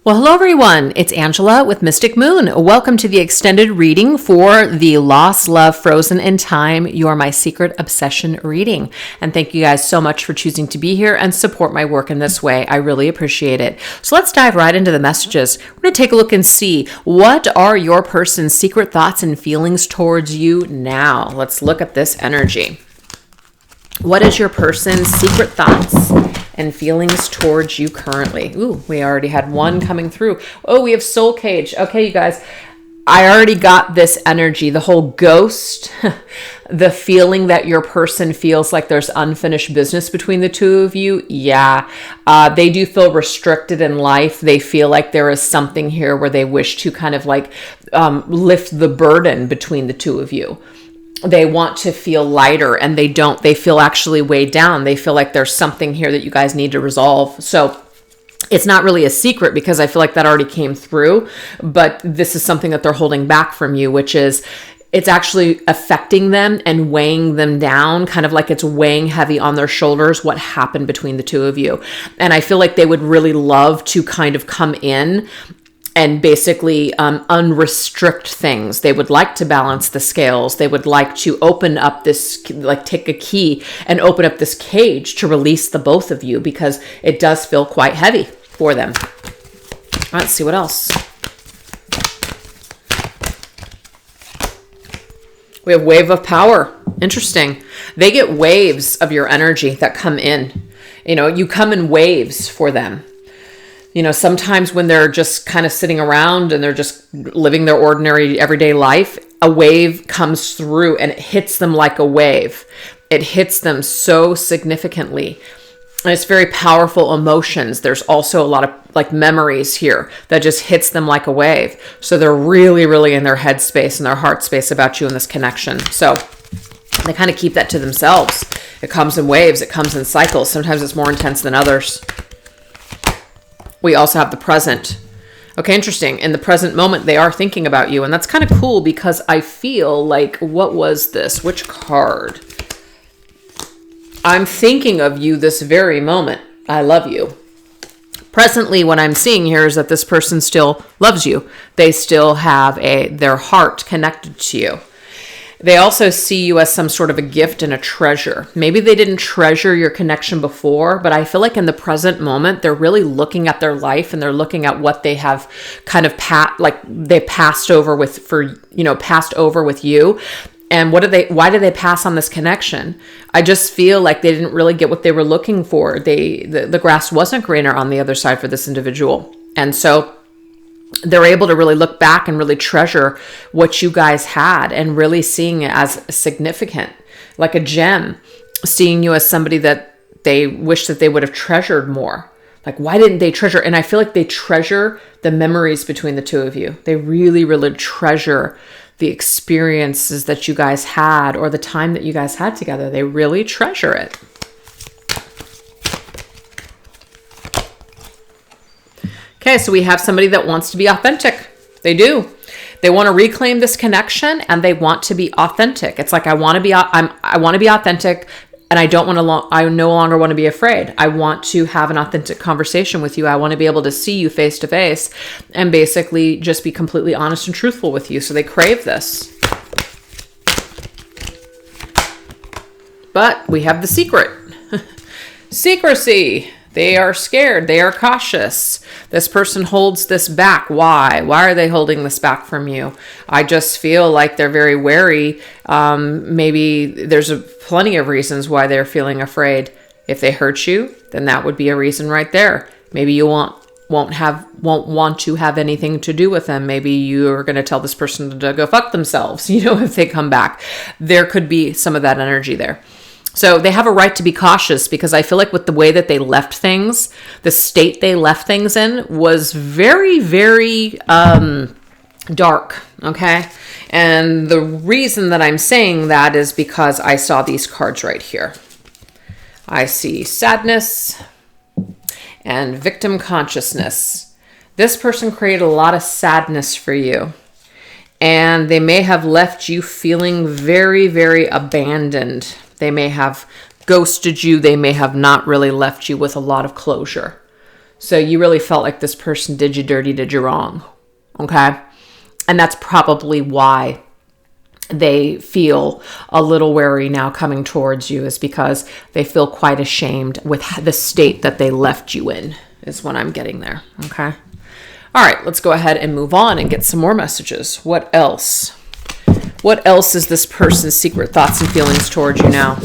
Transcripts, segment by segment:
Well, hello everyone. It's Angela with Mystic Moon. Welcome to the extended reading for the Lost Love Frozen in Time, You're My Secret Obsession reading. And thank you guys so much for choosing to be here and support my work in this way. I really appreciate it. So let's dive right into the messages. We're going to take a look and see what are your person's secret thoughts and feelings towards you now. Let's look at this energy. What is your person's secret thoughts and feelings towards you currently? Ooh, we already had one coming through. Oh, we have Soul Cage. Okay, you guys, I already got this energy, the whole ghost, the feeling that your person feels like there's unfinished business between the two of you. Yeah, they do feel restricted in life. They feel like there is something here where they wish to kind of like lift the burden between the two of you. They want to feel lighter and they don't. They feel actually weighed down. They feel like there's something here that you guys need to resolve. So it's not really a secret because I feel like that already came through, but this is something that they're holding back from you, which is it's actually affecting them and weighing them down, kind of like it's weighing heavy on their shoulders what happened between the two of you. And I feel like they would really love to kind of come in and basically unrestrict things. They would like to balance the scales. They would like to open up this, like take a key and open up this cage to release the both of you because it does feel quite heavy for them. Let's see what else. We have Wave of Power. Interesting. They get waves of your energy that come in. You know, you come in waves for them. You know, sometimes when they're just kind of sitting around and they're just living their ordinary everyday life, a wave comes through and it hits them like a wave. It hits them so significantly. And it's very powerful emotions. There's also a lot of like memories here that just hits them like a wave. So they're really, really in their head space and their heart space about you in this connection. So they kind of keep that to themselves. It comes in waves. It comes in cycles. Sometimes it's more intense than others. We also have the present. Okay, interesting. In the present moment, they are thinking about you. And that's kind of cool because I feel like, what was this? Which card? I'm thinking of you this very moment. I love you. Presently, what I'm seeing here is that this person still loves you. They still have their heart connected to you. They also see you as some sort of a gift and a treasure. Maybe they didn't treasure your connection before, but I feel like in the present moment, they're really looking at their life and they're looking at what they have kind of passed over with you. And why did they pass on this connection? I just feel like they didn't really get what they were looking for. The grass wasn't greener on the other side for this individual. And so they're able to really look back and really treasure what you guys had and really seeing it as significant, like a gem, seeing you as somebody that they wish that they would have treasured more. Like, why didn't they treasure? And I feel like they treasure the memories between the two of you. They really, really treasure the experiences that you guys had or the time that you guys had together. They really treasure it. Okay, so we have somebody that wants to be authentic. They do. They want to reclaim this connection and they want to be authentic. It's like I want to be authentic and I no longer want to be afraid. I want to have an authentic conversation with you. I want to be able to see you face to face and basically just be completely honest and truthful with you. So they crave this. But we have the secret. Secrecy. They are scared. They are cautious. This person holds this back. Why? Why are they holding this back from you? I just feel like they're very wary. Maybe there's plenty of reasons why they're feeling afraid. If they hurt you, then that would be a reason right there. Maybe you won't want to have anything to do with them. Maybe you're going to tell this person to go fuck themselves, if they come back. There could be some of that energy there. So they have a right to be cautious because I feel like with the way that they left things, the state they left things in was very, very dark. Okay. And the reason that I'm saying that is because I saw these cards right here. I see sadness and victim consciousness. This person created a lot of sadness for you. And they may have left you feeling very, very abandoned. They may have ghosted you. They may have not really left you with a lot of closure. So you really felt like this person did you dirty, did you wrong. Okay. And that's probably why they feel a little wary now coming towards you, is because they feel quite ashamed with the state that they left you in, is what I'm getting there. Okay. All right, let's go ahead and move on and get some more messages. What else? What else is this person's secret thoughts and feelings towards you now?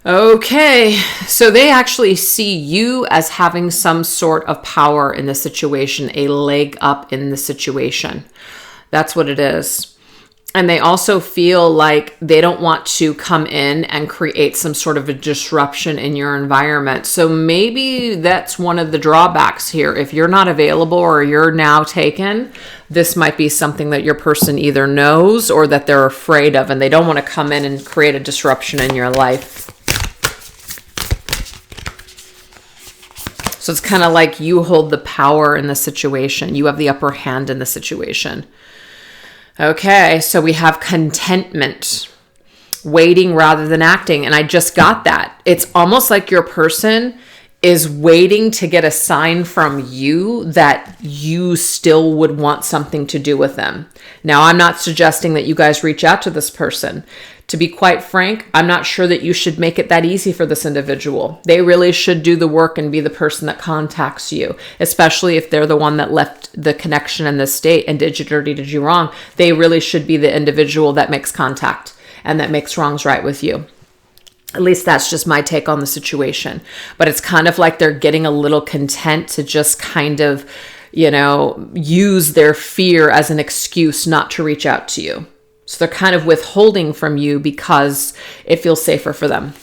Okay, so they actually see you as having some sort of power in the situation, a leg up in the situation. That's what it is. And they also feel like they don't want to come in and create some sort of a disruption in your environment. So maybe that's one of the drawbacks here. If you're not available or you're now taken, this might be something that your person either knows or that they're afraid of, and they don't want to come in and create a disruption in your life. So it's kind of like you hold the power in the situation. You have the upper hand in the situation. Okay, so we have contentment, waiting rather than acting. And I just got that. It's almost like your person is waiting to get a sign from you that you still would want something to do with them. Now, I'm not suggesting that you guys reach out to this person. To be quite frank, I'm not sure that you should make it that easy for this individual. They really should do the work and be the person that contacts you, especially if they're the one that left the connection in the state and did you dirty, did you wrong. They really should be the individual that makes contact and that makes wrongs right with you. At least that's just my take on the situation. But it's kind of like they're getting a little content to just kind of, use their fear as an excuse not to reach out to you. So they're kind of withholding from you because it feels safer for them.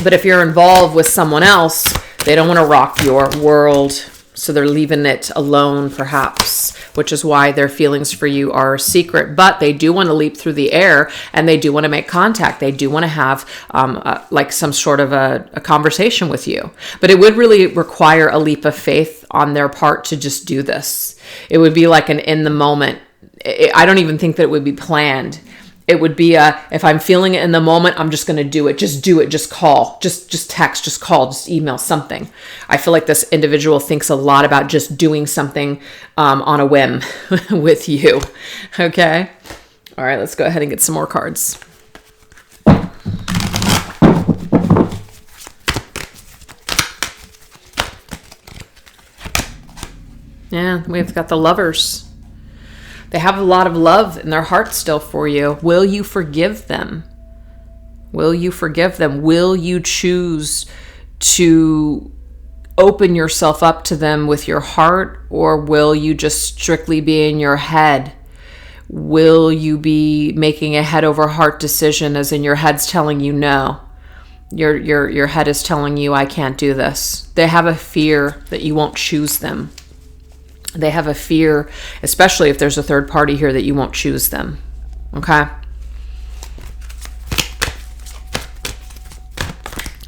But if you're involved with someone else, they don't want to rock your world. So they're leaving it alone, perhaps, which is why their feelings for you are secret. But they do want to leap through the air and they do want to make contact. They do want to have like some sort of a conversation with you. But it would really require a leap of faith on their part to just do this. It would be like an in the moment. I don't even think that it would be planned. It would be if I'm feeling it in the moment, I'm just going to do it. Just do it. Just call. Just text. Just call. Just email something. I feel like this individual thinks a lot about just doing something on a whim with you. Okay. All right. Let's go ahead and get some more cards. Yeah, we've got the Lovers. They have a lot of love in their heart still for you. Will you forgive them? Will you forgive them? Will you choose to open yourself up to them with your heart, or will you just strictly be in your head? Will you be making a head over heart decision, as in your head's telling you no? Your head is telling you, I can't do this. They have a fear that you won't choose them. They have a fear, especially if there's a third party here, that you won't choose them. Okay?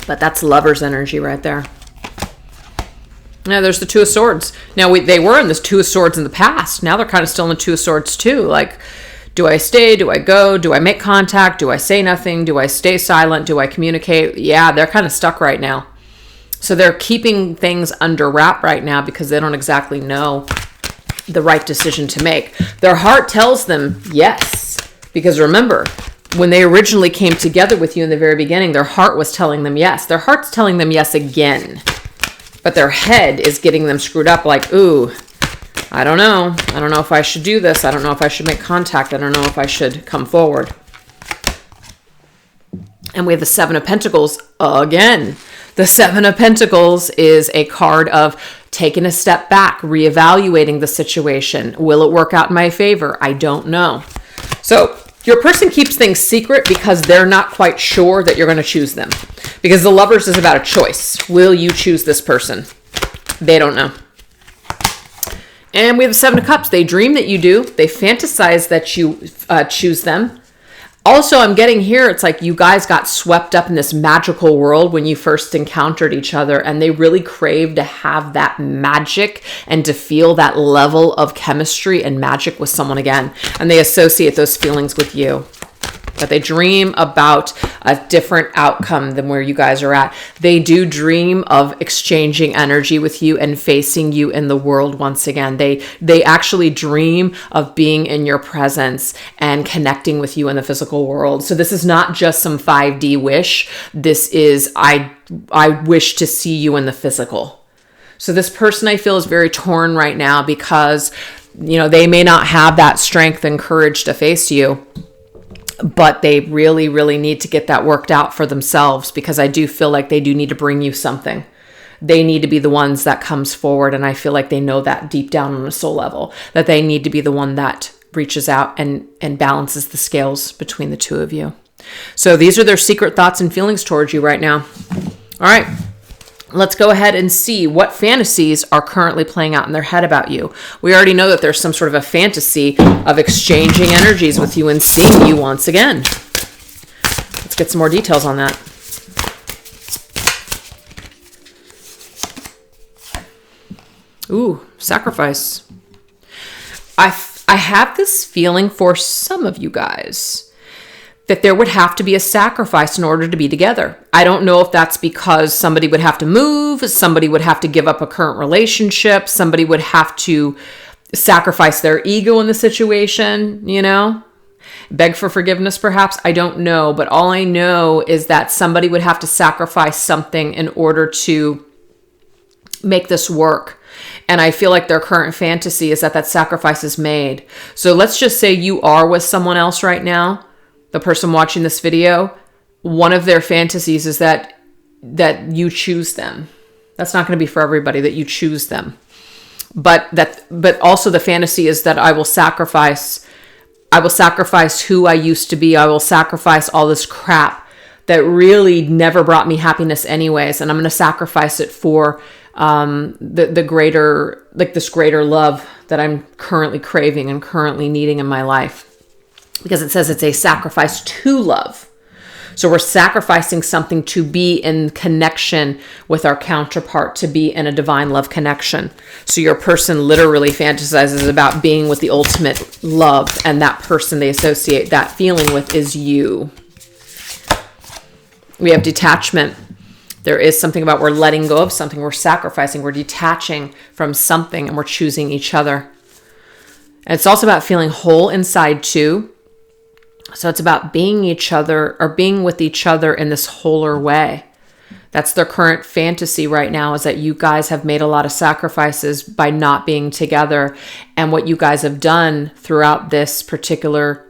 But that's Lover's energy right there. Now there's the Two of Swords. Now they were in this Two of Swords in the past. Now they're kind of still in the Two of Swords too. Like, do I stay? Do I go? Do I make contact? Do I say nothing? Do I stay silent? Do I communicate? Yeah, they're kind of stuck right now. So they're keeping things under wrap right now because they don't exactly know the right decision to make. Their heart tells them yes. Because remember, when they originally came together with you in the very beginning, their heart was telling them yes. Their heart's telling them yes again. But their head is getting them screwed up like, ooh, I don't know. I don't know if I should do this. I don't know if I should make contact. I don't know if I should come forward. And we have the Seven of Pentacles again. The Seven of Pentacles is a card of taking a step back, reevaluating the situation. Will it work out in my favor? I don't know. So your person keeps things secret because they're not quite sure that you're going to choose them. Because the Lovers is about a choice. Will you choose this person? They don't know. And we have the Seven of Cups. They dream that you do. They fantasize that you choose them. Also, I'm getting here, it's like you guys got swept up in this magical world when you first encountered each other, and they really crave to have that magic and to feel that level of chemistry and magic with someone again. And they associate those feelings with you. But they dream about a different outcome than where you guys are at. They do dream of exchanging energy with you and facing you in the world once again. They actually dream of being in your presence and connecting with you in the physical world. So this is not just some 5D wish. This is, I wish to see you in the physical. So this person, I feel, is very torn right now because, they may not have that strength and courage to face you, but they really, really need to get that worked out for themselves, because I do feel like they do need to bring you something. They need to be the ones that comes forward. And I feel like they know that deep down on a soul level, that they need to be the one that reaches out and balances the scales between the two of you. So these are their secret thoughts and feelings towards you right now. All right. Let's go ahead and see what fantasies are currently playing out in their head about you. We already know that there's some sort of a fantasy of exchanging energies with you and seeing you once again. Let's get some more details on that. Ooh, sacrifice. I have this feeling for some of you guys that there would have to be a sacrifice in order to be together. I don't know if that's because somebody would have to move, somebody would have to give up a current relationship, somebody would have to sacrifice their ego in the situation, beg for forgiveness perhaps. I don't know, but all I know is that somebody would have to sacrifice something in order to make this work. And I feel like their current fantasy is that sacrifice is made. So let's just say you are with someone else right now. The person watching this video, one of their fantasies is that you choose them. That's not going to be for everybody, that you choose them. But also the fantasy is that I will sacrifice who I used to be. I will sacrifice all this crap that really never brought me happiness anyways. And I'm going to sacrifice it for the greater, like this greater love that I'm currently craving and currently needing in my life. Because it says it's a sacrifice to love. So we're sacrificing something to be in connection with our counterpart, to be in a divine love connection. So your person literally fantasizes about being with the ultimate love, and that person they associate that feeling with is you. We have detachment. There is something about we're letting go of something, we're sacrificing, we're detaching from something, and we're choosing each other. And it's also about feeling whole inside too. So it's about being each other, or being with each other in this wholer way. That's their current fantasy right now, is that you guys have made a lot of sacrifices by not being together. And what you guys have done throughout this particular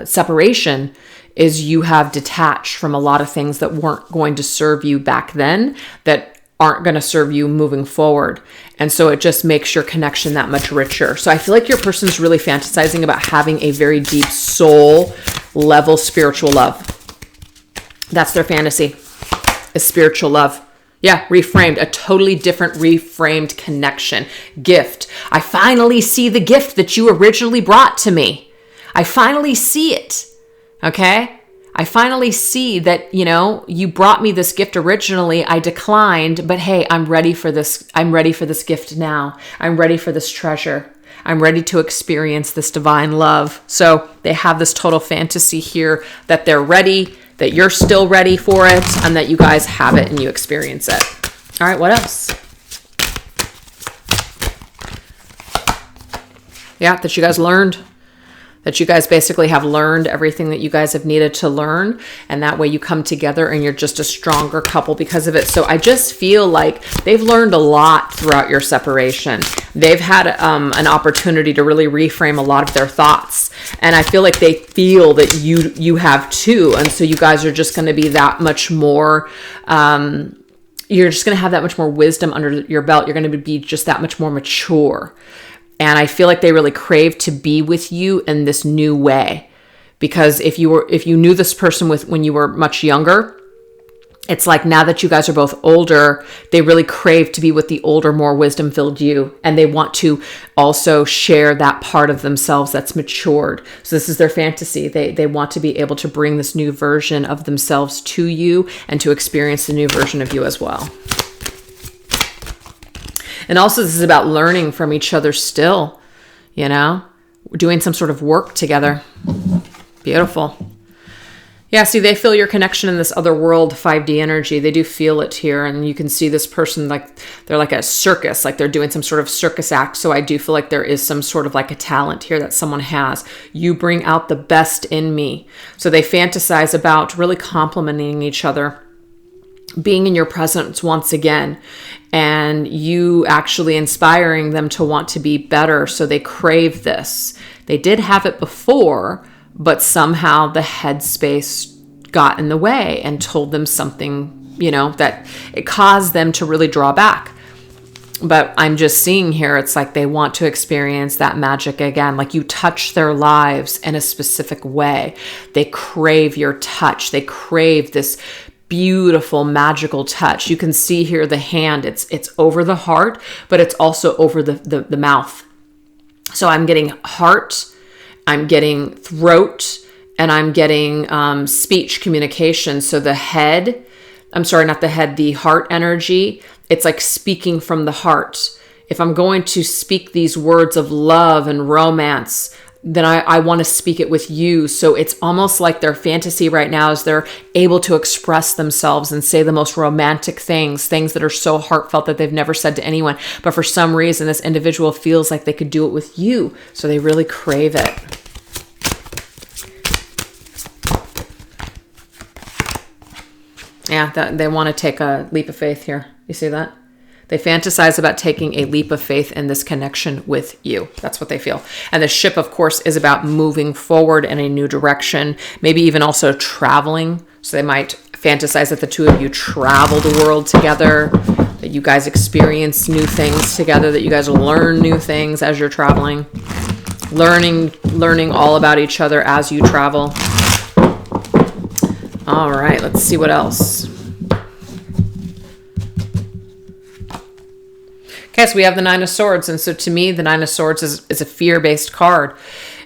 separation is you have detached from a lot of things that weren't going to serve you back then, that aren't going to serve you moving forward. And so it just makes your connection that much richer. So I feel like your person's really fantasizing about having a very deep soul level spiritual love. That's their fantasy, is spiritual love. Yeah, reframed, a totally different reframed connection. Gift. I finally see the gift that you originally brought to me. I finally see it. Okay? I finally see that, you brought me this gift originally. I declined, but hey, I'm ready for this. I'm ready for this gift now. I'm ready for this treasure. I'm ready to experience this divine love. So they have this total fantasy here that they're ready, that you're still ready for it, and that you guys have it and you experience it. All right, what else? Yeah, that you guys learned. That you guys basically have learned everything that you guys have needed to learn. And that way you come together and you're just a stronger couple because of it. So I just feel like they've learned a lot throughout your separation. They've had an opportunity to really reframe a lot of their thoughts. And I feel like they feel that you have too. And so you guys are just going to be that much more, you're just going to have that much more wisdom under your belt. You're going to be just that much more mature. And I feel like they really crave to be with you in this new way. Because if you knew this person when you were much younger, It's like now that you guys are both older, they really crave to be with the older, more wisdom-filled you. And they want to also share that part of themselves that's matured. So this is their fantasy. They want to be able to bring this new version of themselves to you and to experience the new version of you as well. And also this is about learning from each other still, doing some sort of work together. Beautiful. Yeah, see, they feel your connection in this other world, 5D energy. They do feel it here. And you can see this person like they're like a circus, like they're doing some sort of circus act. So I do feel like there is some sort of like a talent here that someone has. You bring out the best in me. So they fantasize about really complimenting each other, being in your presence once again, and you actually inspiring them to want to be better. So they crave this. They did have it before, but somehow the headspace got in the way and told them something, that it caused them to really draw back. But I'm just seeing here, it's like they want to experience that magic again. Like you touch their lives in a specific way. They crave your touch. They crave this beautiful, magical touch. You can see here the hand, it's over the heart, but it's also over the mouth. So I'm getting heart, I'm getting throat, and I'm getting speech communication. So the heart energy, it's like speaking from the heart. If I'm going to speak these words of love and romance, then I want to speak it with you. So it's almost like their fantasy right now is they're able to express themselves and say the most romantic things that are so heartfelt that they've never said to anyone. But for some reason, this individual feels like they could do it with you. So they really crave it. Yeah, they want to take a leap of faith here. You see that? They fantasize about taking a leap of faith in this connection with you. That's what they feel. And the ship, of course, is about moving forward in a new direction, maybe even also traveling. So they might fantasize that the two of you travel the world together, that you guys experience new things together, that you guys learn new things as you're traveling, learning all about each other as you travel. All right, let's see what else. Okay, so we have the Nine of Swords. And so to me, the Nine of Swords is a fear-based card.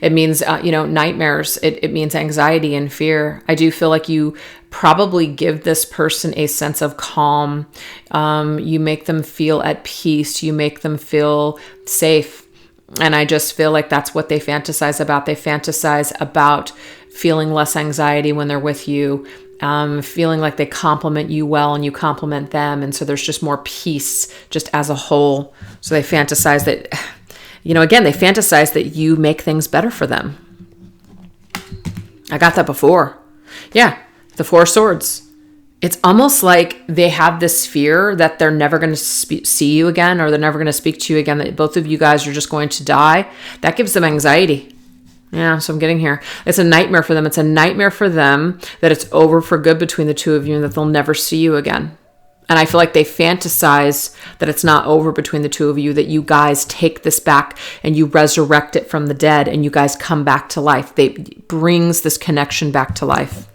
It means, nightmares. It means anxiety and fear. I do feel like you probably give this person a sense of calm. You make them feel at peace. You make them feel safe. And I just feel like that's what they fantasize about. They fantasize about feeling less anxiety when they're with you. Feeling like they compliment you well and you compliment them. And so there's just more peace just as a whole. So they fantasize that, they fantasize that you make things better for them. I got that before. Yeah, the Four of Swords. It's almost like they have this fear that they're never going to see you again, or they're never going to speak to you again, that both of you guys are just going to die. That gives them anxiety. Yeah, so I'm getting here. It's a nightmare for them. It's a nightmare for them that it's over for good between the two of you and that they'll never see you again. And I feel like they fantasize that it's not over between the two of you, that you guys take this back and you resurrect it from the dead and you guys come back to life. It brings this connection back to life.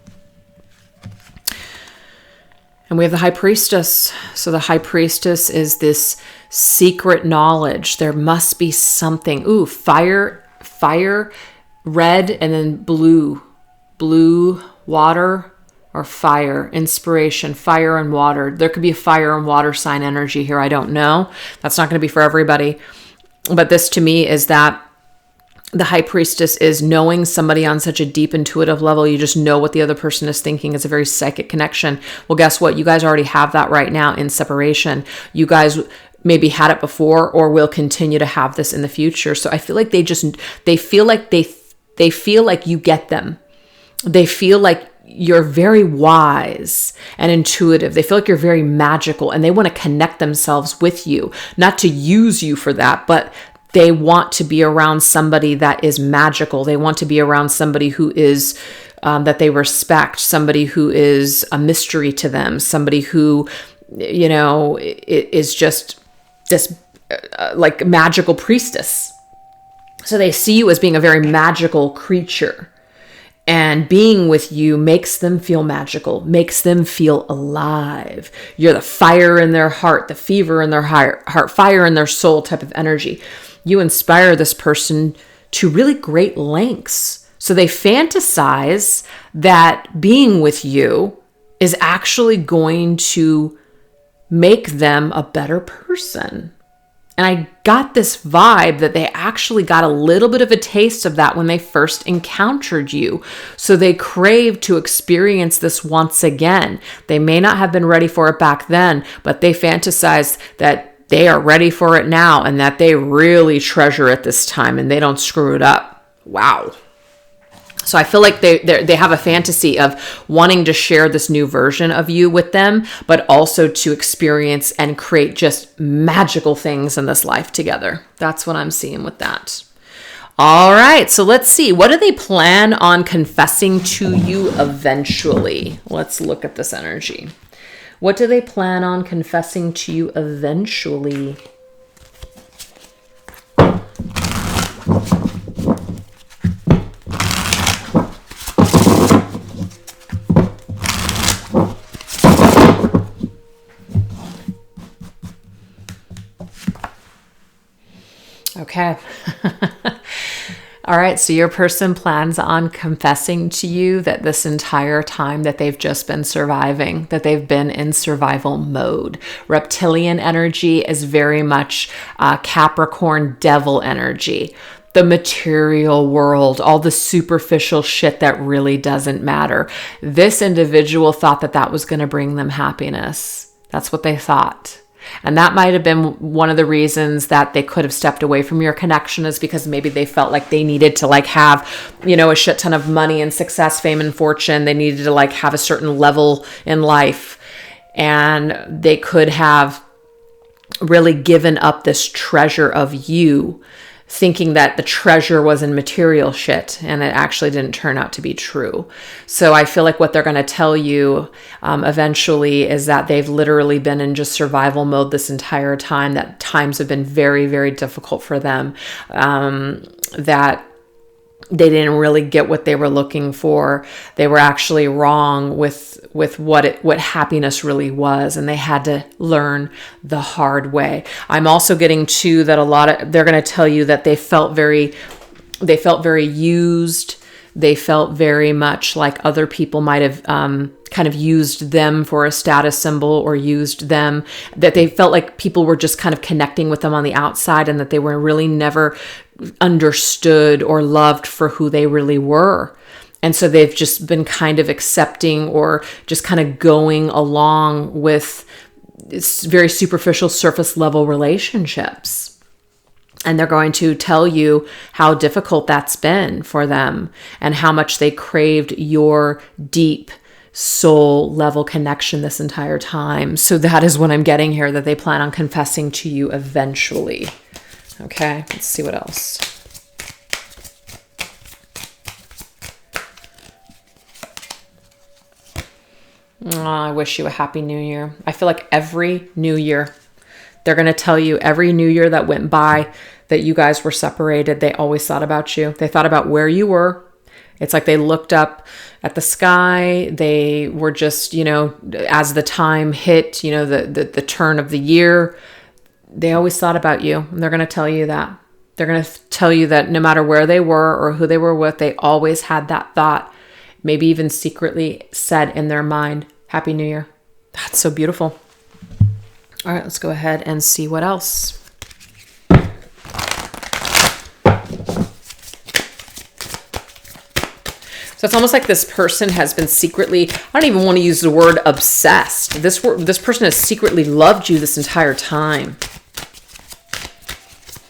And we have the High Priestess. So the High Priestess is this secret knowledge. There must be something. Ooh, fire, red, and then blue, water, or fire, inspiration, fire and water. There could be a fire and water sign energy here. I don't know. That's not going to be for everybody. But this to me is that the High Priestess is knowing somebody on such a deep intuitive level. You just know what the other person is thinking. It's a very psychic connection. Well, guess what? You guys already have that right now in separation. You guys maybe had it before or will continue to have this in the future. So I feel like they feel like you get them. They feel like you're very wise and intuitive. They feel like you're very magical and they want to connect themselves with you, not to use you for that, but they want to be around somebody that is magical. They want to be around somebody who is, that they respect, somebody who is a mystery to them, somebody who, is just this like magical priestess. So they see you as being a very magical creature. And being with you makes them feel magical, makes them feel alive. You're the fire in their heart, the fever in their heart, fire in their soul type of energy. You inspire this person to really great lengths. So they fantasize that being with you is actually going to make them a better person. And I got this vibe that they actually got a little bit of a taste of that when they first encountered you. So they crave to experience this once again. They may not have been ready for it back then, but they fantasize that they are ready for it now and that they really treasure it this time and they don't screw it up. Wow. So I feel like they have a fantasy of wanting to share this new version of you with them, but also to experience and create just magical things in this life together. That's what I'm seeing with that. All right, so let's see. What do they plan on confessing to you eventually? Let's look at this energy. What do they plan on confessing to you eventually? Okay. All right. So your person plans on confessing to you that this entire time that they've just been surviving, that they've been in survival mode. Reptilian energy is very much Capricorn devil energy. The material world, all the superficial shit that really doesn't matter. This individual thought that that was going to bring them happiness. That's what they thought. And that might have been one of the reasons that they could have stepped away from your connection, is because maybe they felt like they needed to have, a shit ton of money and success, fame and fortune. They needed to have a certain level in life, and they could have really given up this treasure of you, thinking that the treasure was in material shit, and it actually didn't turn out to be true. So I feel like what they're going to tell you eventually is that they've literally been in just survival mode this entire time, that times have been very, very difficult for them, that they didn't really get what they were looking for. They were actually wrong with what happiness really was, and they had to learn the hard way. I'm also getting to that they're going to tell you that they felt very used. They felt very much like other people might have kind of used them for a status symbol, or used them, that they felt like people were just kind of connecting with them on the outside, and that they were really never understood or loved for who they really were. And so they've just been kind of accepting, or just kind of going along with very superficial, surface level relationships. And they're going to tell you how difficult that's been for them, and how much they craved your deep soul level connection this entire time. So that is what I'm getting here, that they plan on confessing to you eventually. Okay, let's see what else. Oh, I wish you a happy new year. I feel like every new year, they're going to tell you, every new year that went by that you guys were separated, they always thought about you. They thought about where you were. It's like they looked up at the sky. They were just, as the time hit, the turn of the year, they always thought about you. And they're going to tell you that. They're going to tell you that no matter where they were or who they were with, they always had that thought, maybe even secretly said in their mind, Happy New Year. That's so beautiful. All right, let's go ahead and see what else. So it's almost like this person has been secretly, I don't even want to use the word obsessed. This person has secretly loved you this entire time.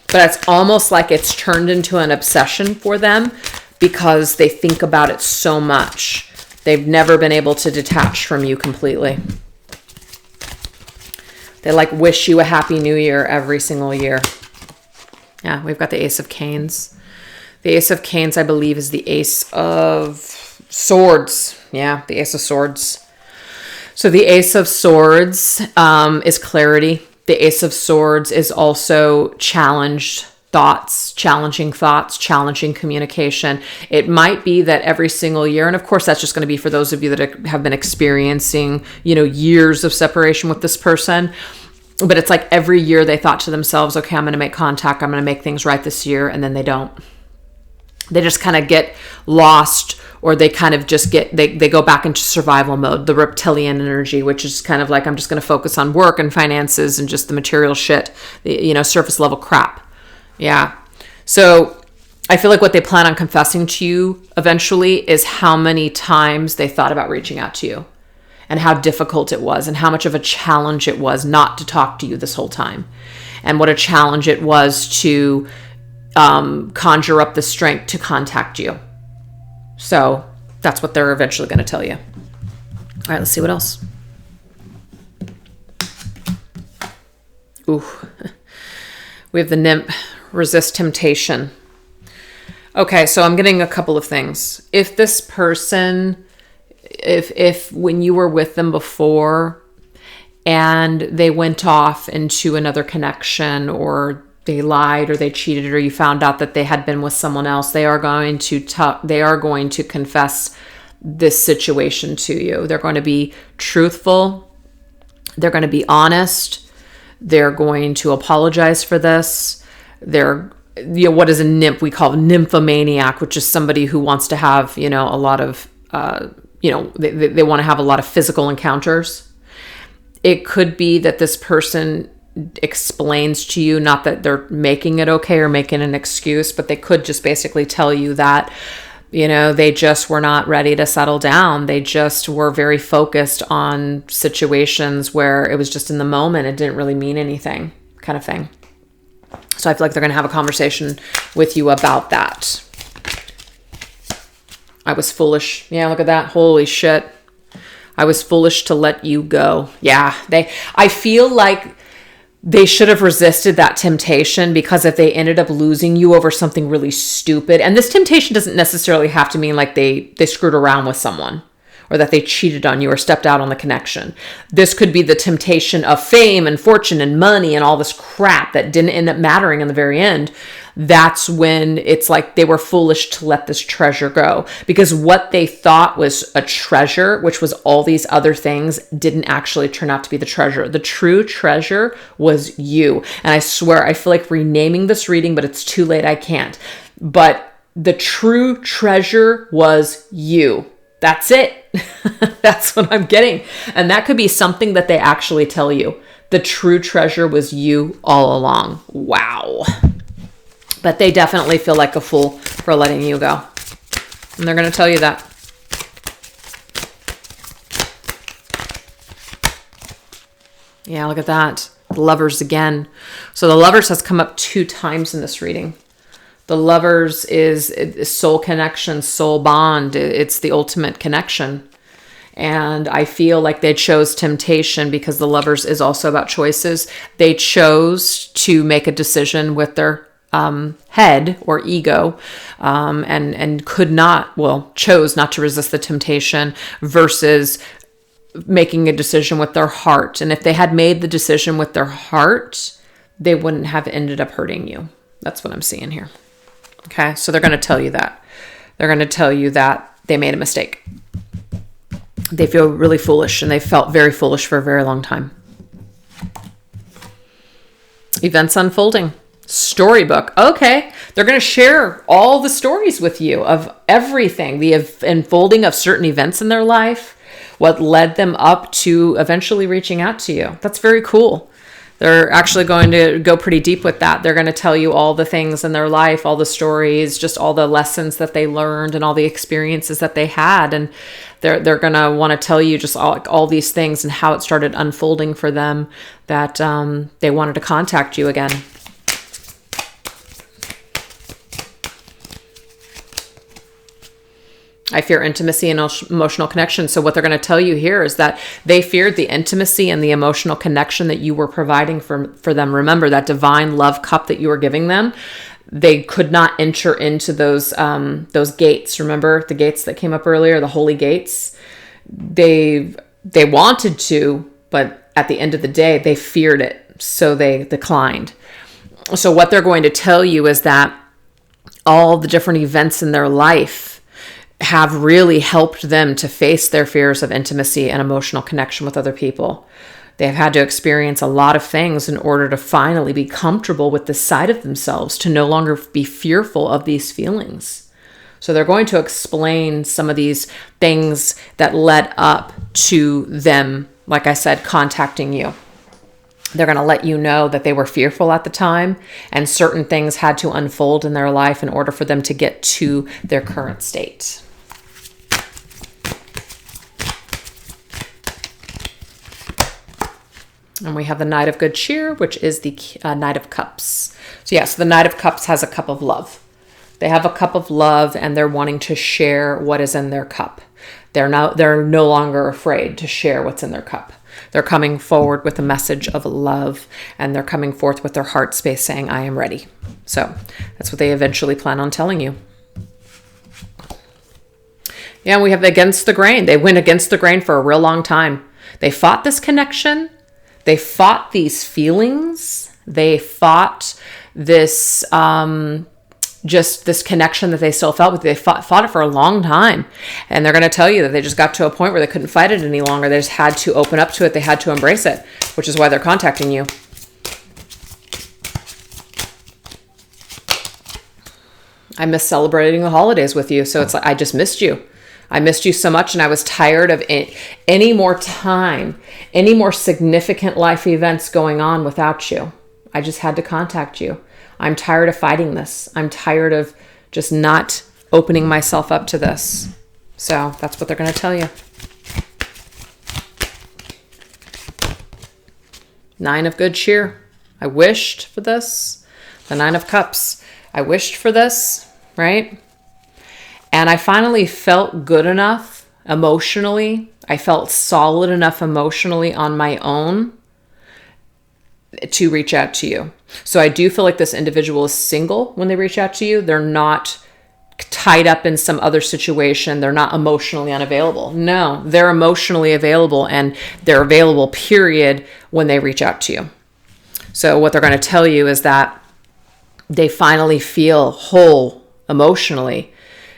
But it's almost like it's turned into an obsession for them, because they think about it so much. They've never been able to detach from you completely. They wish you a happy new year every single year. Yeah, we've got the Ace of Canes. The Ace of Canes, I believe, is the Ace of Swords. Yeah, the Ace of Swords. So the Ace of Swords is clarity. The Ace of Swords is also challenged. thoughts, challenging communication. It might be that every single year, and of course that's just going to be for those of you that have been experiencing, years of separation with this person. But it's like every year they thought to themselves, okay, I'm going to make contact. I'm going to make things right this year. And then they don't. They just kind of get lost, or they kind of just they go back into survival mode, the reptilian energy, which is kind of like, I'm just going to focus on work and finances and just the material shit, surface level crap. Yeah. So I feel like what they plan on confessing to you eventually is how many times they thought about reaching out to you, and how difficult it was, and how much of a challenge it was not to talk to you this whole time, and what a challenge it was to conjure up the strength to contact you. So that's what they're eventually going to tell you. All right, let's see what else. Ooh, we have the nymph, resist temptation. Okay, so I'm getting a couple of things. If this person, if when you were with them before and they went off into another connection, or they lied, or they cheated, or you found out that they had been with someone else, they are going to confess this situation to you. They're going to be truthful. They're going to be honest. They're going to apologize for this. They're, what is a nymph? We call a nymphomaniac, which is somebody who wants to have, a lot of, they want to have a lot of physical encounters. It could be that this person explains to you, not that they're making it okay or making an excuse, but they could just basically tell you that, they just were not ready to settle down. They just were very focused on situations where it was just in the moment. It didn't really mean anything, kind of thing. So I feel like they're going to have a conversation with you about that. I was foolish. Yeah, look at that. Holy shit. I was foolish to let you go. Yeah, I feel like they should have resisted that temptation, because if they ended up losing you over something really stupid, and this temptation doesn't necessarily have to mean like they screwed around with someone, or that they cheated on you or stepped out on the connection. This could be the temptation of fame and fortune and money and all this crap that didn't end up mattering in the very end. That's when it's like they were foolish to let this treasure go, because what they thought was a treasure, which was all these other things, didn't actually turn out to be the treasure. The true treasure was you. And I swear, I feel like renaming this reading, but it's too late. I can't. But the true treasure was you. That's it. That's what I'm getting. And that could be something that they actually tell you. The true treasure was you all along. Wow. But they definitely feel like a fool for letting you go. And they're going to tell you that. Yeah, look at that. The Lovers again. So the Lovers has come up 2 times in this reading. The Lovers is soul connection, soul bond. It's the ultimate connection. And I feel like they chose temptation because the Lovers is also about choices. They chose to make a decision with their head or ego, and chose not to resist the temptation, versus making a decision with their heart. And if they had made the decision with their heart, they wouldn't have ended up hurting you. That's what I'm seeing here. Okay, so they're going to tell you that. They're going to tell you that they made a mistake. They feel really foolish, and they felt very foolish for a very long time. Events unfolding. Storybook. Okay, they're going to share all the stories with you of everything, the unfolding of certain events in their life, what led them up to eventually reaching out to you. That's very cool. They're actually going to go pretty deep with that. They're going to tell you all the things in their life, all the stories, just all the lessons that they learned and all the experiences that they had. And they're going to want to tell you just all these things and how it started unfolding for them, that they wanted to contact you again. I fear intimacy and emotional connection. So what they're going to tell you here is that they feared the intimacy and the emotional connection that you were providing for them. Remember that divine love cup that you were giving them. They could not enter into those gates. Remember the gates that came up earlier, the holy gates? They wanted to, but at the end of the day, they feared it. So they declined. So what they're going to tell you is that all the different events in their life have really helped them to face their fears of intimacy and emotional connection with other people. They've had to experience a lot of things in order to finally be comfortable with this side of themselves, to no longer be fearful of these feelings. So they're going to explain some of these things that led up to them, like I said, contacting you. They're going to let you know that they were fearful at the time and certain things had to unfold in their life in order for them to get to their current state. And we have the Knight of Good Cheer, which is the Knight of Cups. So yes, the Knight of Cups has a cup of love. They have a cup of love and they're wanting to share what is in their cup. They're no longer afraid to share what's in their cup. They're coming forward with a message of love, and they're coming forth with their heart space saying, I am ready. So that's what they eventually plan on telling you. Yeah, we have against the grain. They went against the grain for a real long time. They fought this connection. They fought these feelings. They fought this, just this connection that they still felt with. They fought it for a long time. And they're going to tell you that they just got to a point where they couldn't fight it any longer. They just had to open up to it. They had to embrace it, which is why they're contacting you. I miss celebrating the holidays with you. So it's like, I just missed you. I missed you so much, and I was tired of any more time, any more significant life events going on without you. I just had to contact you. I'm tired of fighting this. I'm tired of just not opening myself up to this. So that's what they're going to tell you. Nine of Good Cheer. I wished for this. The Nine of Cups. I wished for this, right? And I finally felt good enough emotionally. I felt solid enough emotionally on my own to reach out to you. So I do feel like this individual is single when they reach out to you. They're not tied up in some other situation. They're not emotionally unavailable. No, they're emotionally available, and they're available, period, when they reach out to you. So what they're going to tell you is that they finally feel whole emotionally,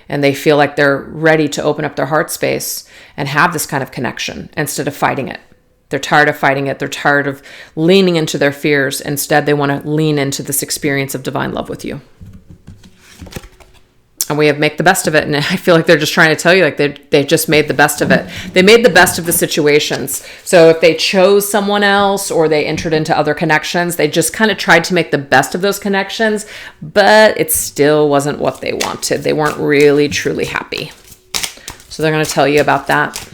and they feel like they're ready to open up their heart space and have this kind of connection instead of fighting it. They're tired of fighting it. They're tired of leaning into their fears. Instead, they want to lean into this experience of divine love with you. And we have make the best of it. And I feel like they're just trying to tell you, like they just made the best of it. They made the best of the situations. So if they chose someone else or they entered into other connections, they just kind of tried to make the best of those connections, but it still wasn't what they wanted. They weren't really, truly happy. So they're going to tell you about that.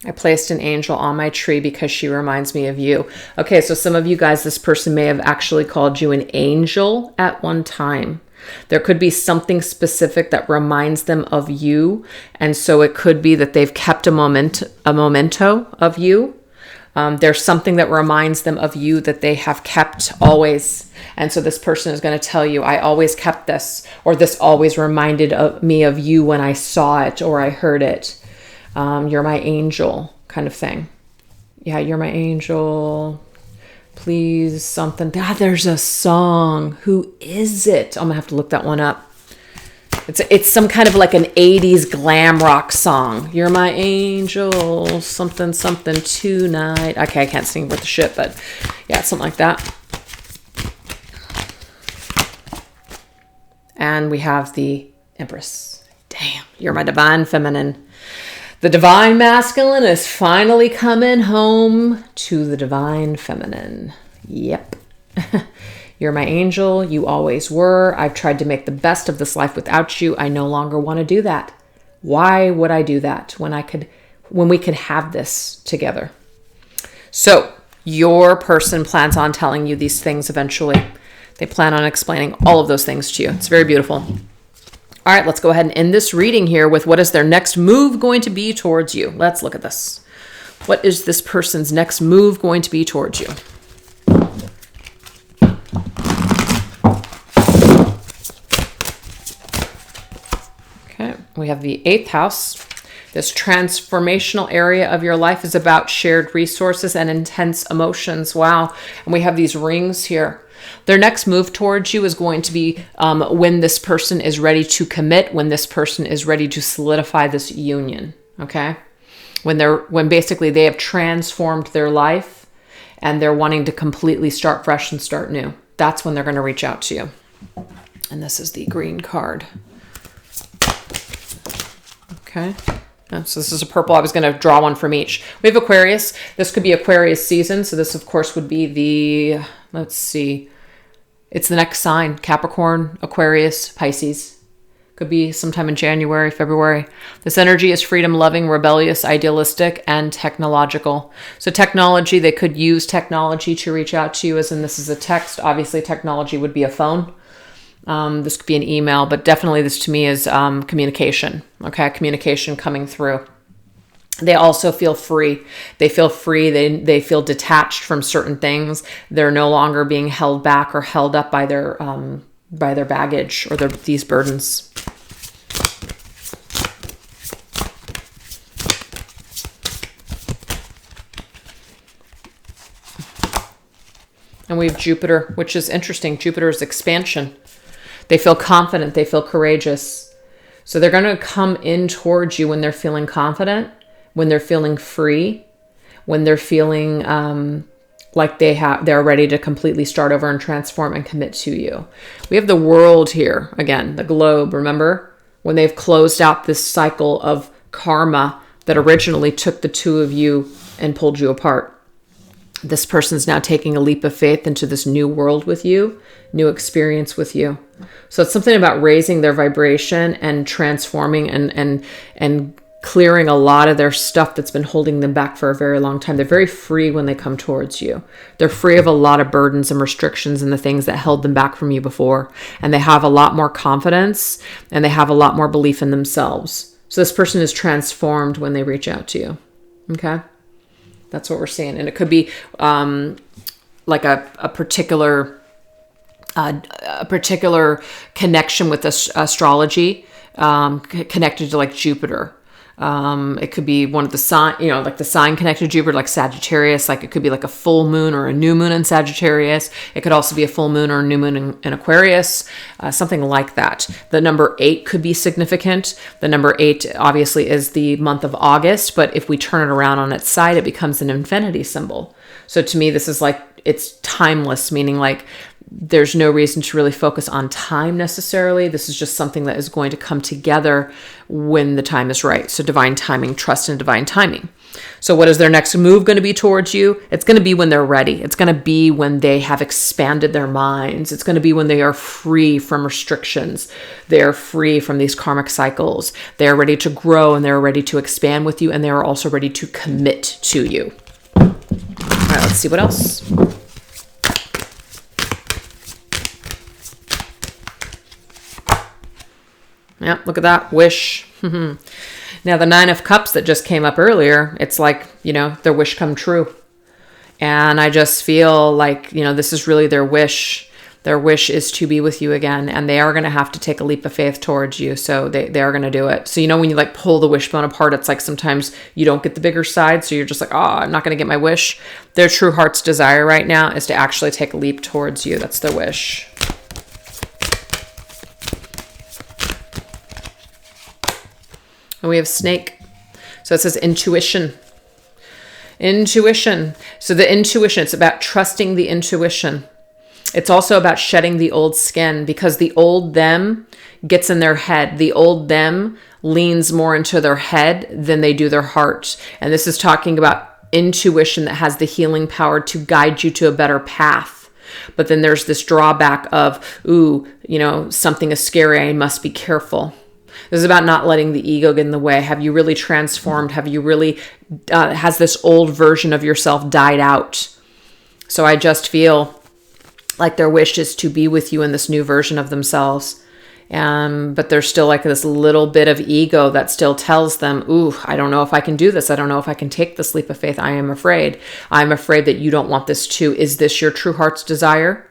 I placed an angel on my tree because she reminds me of you. Okay, so some of you guys, this person may have actually called you an angel at one time. There could be something specific that reminds them of you. And so it could be that they've kept a memento of you. There's something that reminds them of you that they have kept always. And so this person is going to tell you, I always kept this, or this always reminded me of you when I saw it or I heard it. You're my angel kind of thing. Yeah, you're my angel. Please, something. There's a song. Who is it? I'm going to have to look that one up. It's some kind of like an 80s glam rock song. You're my angel. Something, something tonight. Okay, I can't sing worth the shit, but yeah, something like that. And we have the Empress. Damn, you're my divine feminine. The divine masculine is finally coming home to the divine feminine. Yep. You're my angel. You always were. I've tried to make the best of this life without you. I no longer want to do that. Why would I do that when we could have this together? So your person plans on telling you these things eventually. They plan on explaining all of those things to you. It's very beautiful. All right, let's go ahead and end this reading here with what is their next move going to be towards you. Let's look at this. What is this person's next move going to be towards you? Okay, we have the 8th house. This transformational area of your life is about shared resources and intense emotions. Wow. And we have these rings here. Their next move towards you is going to be when this person is ready to commit, when this person is ready to solidify this union. Okay. When basically they have transformed their life and they're wanting to completely start fresh and start new. That's when they're going to reach out to you. And this is the green card. Okay. So this is a purple. I was going to draw one from each. We have Aquarius. This could be Aquarius season. So this, of course, would be the, let's see. It's the next sign. Capricorn, Aquarius, Pisces. Could be sometime in January, February. This energy is freedom loving, rebellious, idealistic, and technological. So technology, they could use technology to reach out to you, as in this is a text. Obviously, technology would be a phone. This could be an email, but definitely this to me is communication. Okay, communication coming through. They also feel free. They feel free. They feel detached from certain things. They're no longer being held back or held up by their baggage or these burdens. And we have Jupiter, which is interesting. Jupiter is expansion. They feel confident. They feel courageous. So they're going to come in towards you when they're feeling confident, when they're feeling free, when they're feeling like they're ready to completely start over and transform and commit to you. We have the world here. Again, the globe, remember? When they've closed out this cycle of karma that originally took the two of you and pulled you apart. This person's now taking a leap of faith into this new world with you, new experience with you. So it's something about raising their vibration and transforming and clearing a lot of their stuff that's been holding them back for a very long time. They're very free when they come towards you. They're free of a lot of burdens and restrictions and the things that held them back from you before. And they have a lot more confidence and they have a lot more belief in themselves. So this person is transformed when they reach out to you. Okay? That's what we're seeing. And it could be like a particular connection with astrology connected to like Jupiter. It could be one of the sign, like the sign connected to Jupiter, like Sagittarius. Like it could be like a full moon or a new moon in Sagittarius. It could also be a full moon or a new moon in Aquarius, something like that. The number 8 could be significant. The number 8 obviously is the month of August, but if we turn it around on its side, it becomes an infinity symbol. So to me, this is like, it's timeless, meaning like there's no reason to really focus on time necessarily. This is just something that is going to come together when the time is right. So divine timing, trust in divine timing. So what is their next move going to be towards you? It's going to be when they're ready. It's going to be when they have expanded their minds. It's going to be when they are free from restrictions. They are free from these karmic cycles. They are ready to grow and they're ready to expand with you. And they are also ready to commit to you. All right, let's see what else. Yeah, look at that. Wish. Now, the 9 of Cups that just came up earlier, it's like, their wish come true. And I just feel like, this is really their wish. Their wish is to be with you again. And they are going to have to take a leap of faith towards you. So they are going to do it. So, when you like pull the wishbone apart, it's like sometimes you don't get the bigger side. So you're just like, I'm not going to get my wish. Their true heart's desire right now is to actually take a leap towards you. That's their wish. And we have Snake. So it says intuition. Intuition. So the intuition, it's about trusting the intuition. It's also about shedding the old skin because the old them gets in their head. The old them leans more into their head than they do their heart. And this is talking about intuition that has the healing power to guide you to a better path. But then there's this drawback of, something is scary. I must be careful. This is about not letting the ego get in the way. Have you really transformed? Have you really, has this old version of yourself died out? So I just feel like their wish is to be with you in this new version of themselves. But there's still like this little bit of ego that still tells them, I don't know if I can do this. I don't know if I can take this leap of faith. I am afraid. I'm afraid that you don't want this too. Is this your true heart's desire?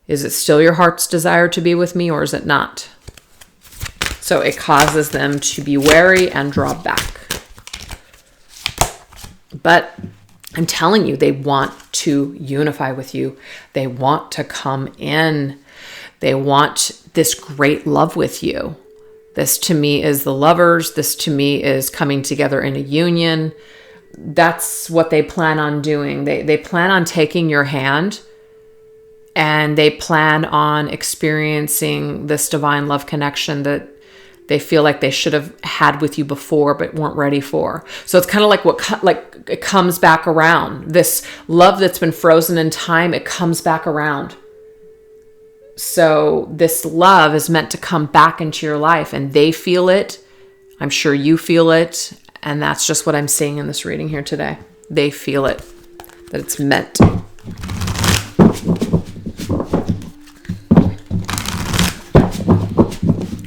Is it still your heart's desire to be with me or is it not? So it causes them to be wary and draw back. But I'm telling you, they want to unify with you. They want to come in. They want this great love with you. This to me is the lovers. This to me is coming together in a union. That's what they plan on doing. They plan on taking your hand, and they plan on experiencing this divine love connection that they feel like they should have had with you before but weren't ready for. So it's kind of like it comes back around. This love that's been frozen in time, it comes back around. So this love is meant to come back into your life, and they feel it. I'm sure you feel it. And that's just what I'm seeing in this reading here today. They feel it, that it's meant.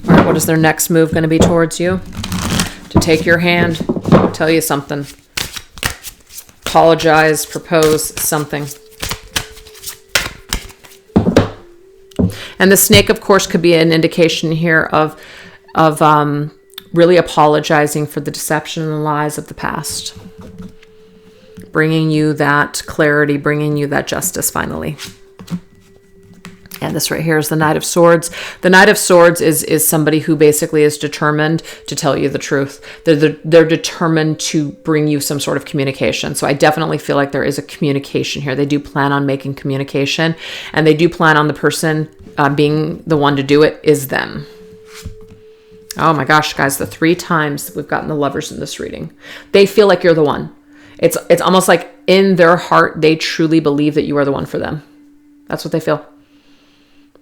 All right, what is their next move going to be towards you? To take your hand, tell you something. Apologize, propose something. And the snake, of course, could be an indication here of really apologizing for the deception and the lies of the past. Bringing you that clarity, bringing you that justice finally. And this right here is the Knight of Swords. The Knight of Swords is somebody who basically is determined to tell you the truth. They're determined to bring you some sort of communication. So I definitely feel like there is a communication here. They do plan on making communication, and they do plan on the person being the one to do it is them. Oh my gosh, guys, the 3 times we've gotten the lovers in this reading. They feel like you're the one. It's almost like in their heart, they truly believe that you are the one for them. That's what they feel.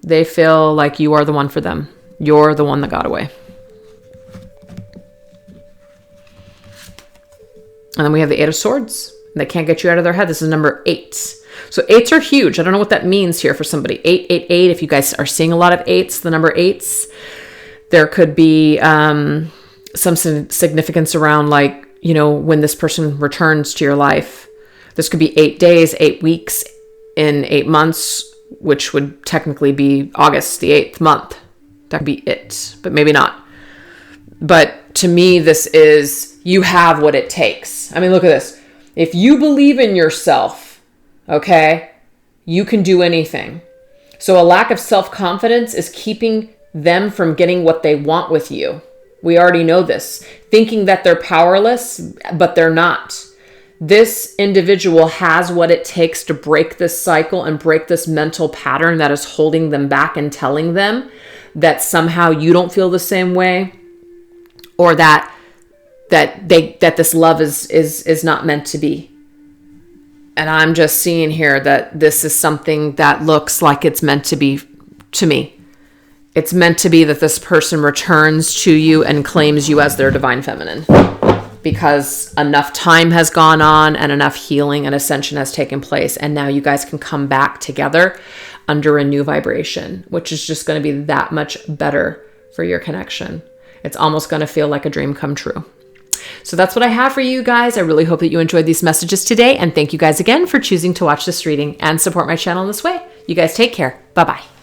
They feel like you are the one for them. You're the one that got away. And then we have the 8 of Swords. They can't get you out of their head. This is number 8. So 8s are huge. I don't know what that means here for somebody. 888. If you guys are seeing a lot of 8s, the number 8s, there could be some significance around, like, you know, when this person returns to your life. This could be 8 days, 8 weeks, in 8 months, which would technically be August, the 8th month. That could be it, but maybe not. But to me, this is, you have what it takes. I mean, look at this. If you believe in yourself, okay, you can do anything. So a lack of self-confidence is keeping them from getting what they want with you. We already know this. Thinking that they're powerless, but they're not. This individual has what it takes to break this cycle and break this mental pattern that is holding them back and telling them that somehow you don't feel the same way, or that this love is not meant to be. And I'm just seeing here that this is something that looks like it's meant to be to me. It's meant to be that this person returns to you and claims you as their divine feminine, because enough time has gone on and enough healing and ascension has taken place. And now you guys can come back together under a new vibration, which is just going to be that much better for your connection. It's almost going to feel like a dream come true. So that's what I have for you guys. I really hope that you enjoyed these messages today. And thank you guys again for choosing to watch this reading and support my channel in this way. You guys take care. Bye-bye.